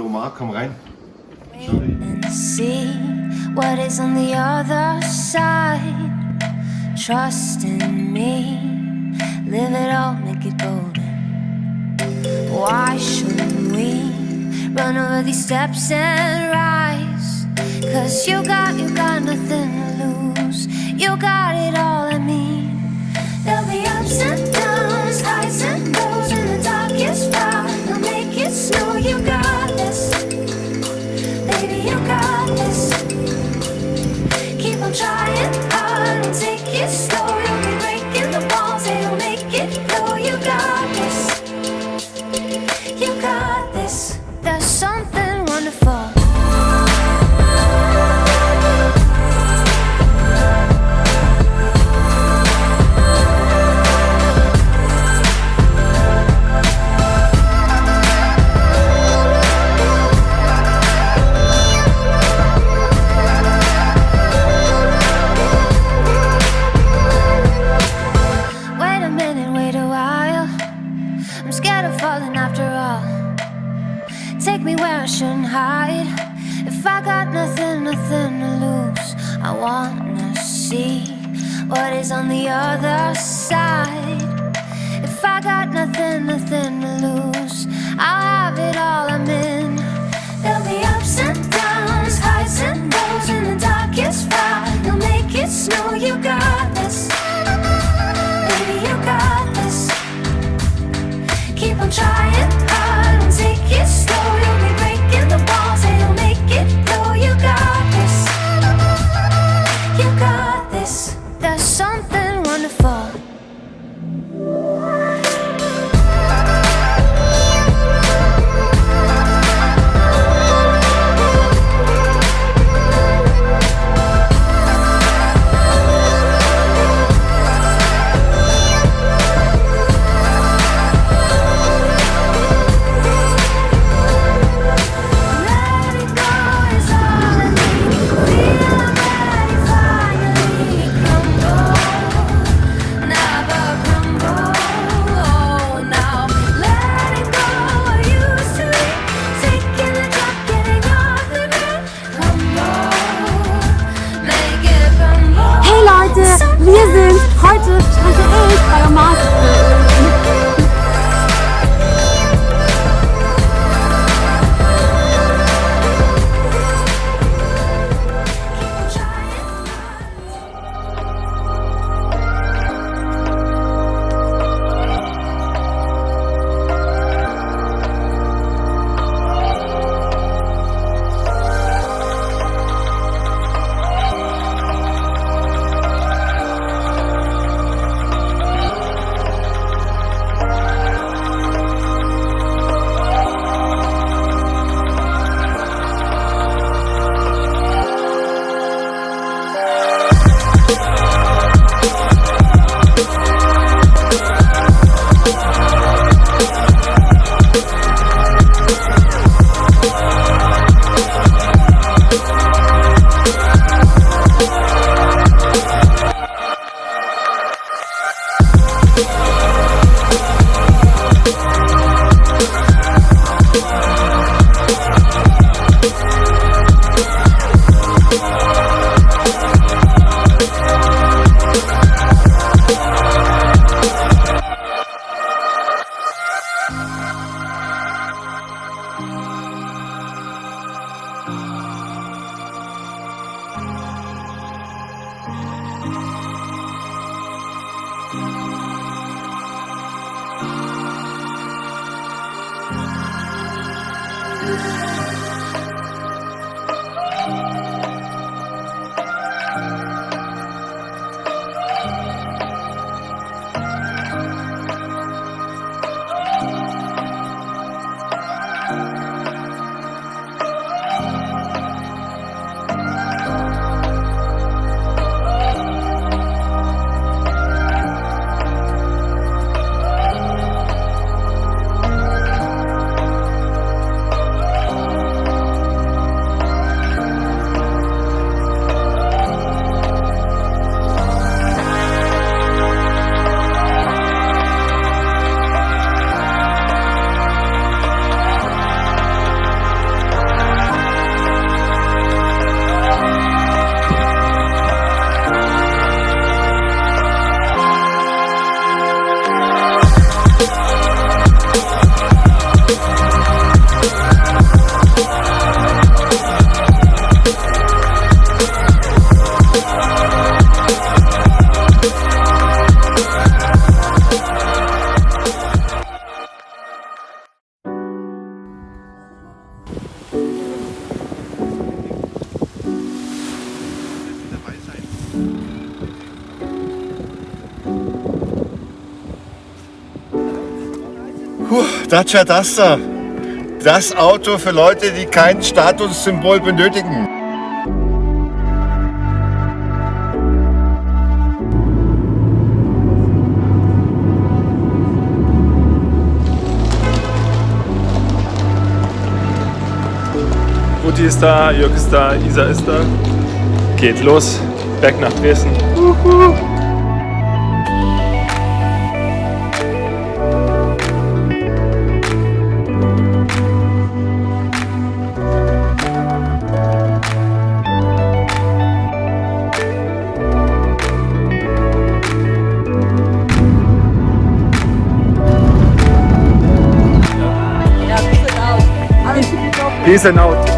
meget. Kom rein. And see what is on the other side. Trust in me. Live it all, make it golden. Why shouldn't we run over these steps and rise? 'Cause you got nothing to lose. You got it all, I mean. There'll be ups and downs, highs and lows. In the darkest hour, they'll make it snow. You got this, baby, you got this. Keep on trying hard and take it slow. You'll be breaking the walls and you'll make it flow. You got this, you got this. There's something wonderful. Take me where I shouldn't hide. If I got nothing to lose, I wanna see what is on the other side. If I got nothing to lose, I'll have it all, I'm in. There'll be ups and downs, highs and lows. In the darkest fire, you'll make it snow. You got this, baby, you got this. Keep on trying hard and take it slow. You'll be breaking the walls and you'll make it flow. You got this, you got this. There's something wonderful. Wir sind heute Tante Elf bei der Mavic. Dacia Duster. Das Auto für Leute, die kein Statussymbol benötigen. Mutti ist da, Jörg ist da, Isa ist da. Geht los, Berg nach Dresden. Peace and out.